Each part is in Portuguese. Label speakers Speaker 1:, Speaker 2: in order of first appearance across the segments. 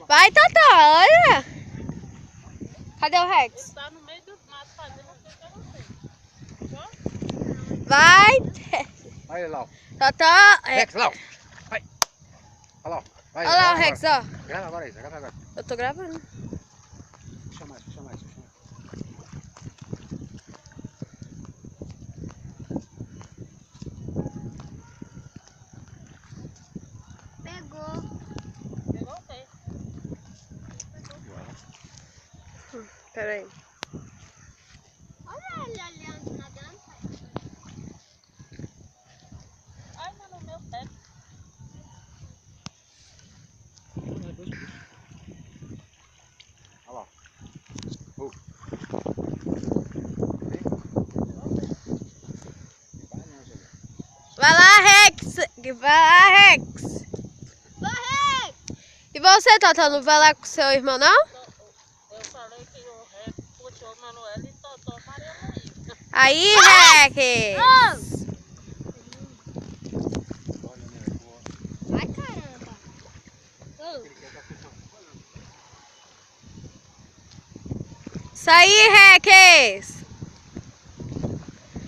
Speaker 1: Vai, Totó, olha. Cadê o Rex?
Speaker 2: Ele tá no meio do mato fazendo o que eu não sei.
Speaker 1: Vai.
Speaker 3: Olha ele lá, ó.
Speaker 1: Totó.
Speaker 3: Rex, lá, ó. Vai. Olha lá, ó. Vai,
Speaker 1: Olha lá o
Speaker 3: grava
Speaker 1: Rex,
Speaker 3: agora.
Speaker 1: ó.
Speaker 3: Grava agora aí, grava agora.
Speaker 1: Eu tô gravando.
Speaker 3: Puxa mais, puxa mais, puxa mais.
Speaker 4: Pegou.
Speaker 2: Pegou o quê?
Speaker 1: Pera aí.
Speaker 4: Olha ele olhando, nadando.
Speaker 2: Ai, não, no meu pé.
Speaker 3: Olha lá.
Speaker 1: Vai lá, Rex. Vai lá, Rex.
Speaker 4: Vai!
Speaker 1: E você, Totó, não vai lá com seu irmão, não?
Speaker 2: Eu falei que o Rex puxou o Manuel e Totó Maria Luísa.
Speaker 1: Aí, Rex.
Speaker 4: Ai, caramba.
Speaker 1: Isso aí, Rex.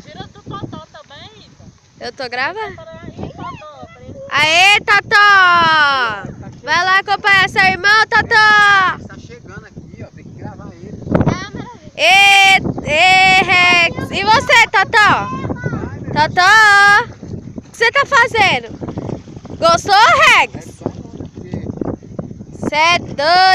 Speaker 2: Tira do Totó também, Ita.
Speaker 1: Eu tô gravando.
Speaker 2: Aí, Totó. Pra ele...
Speaker 1: Aê, Totó. Vai lá acompanhar seu irmão, Totó.
Speaker 3: Tá chegando aqui, ó. Tem que gravar ele.
Speaker 1: Ê, Rex. E você, Totó? Totó. O que você tá fazendo? Gostou, Rex? Você é doido.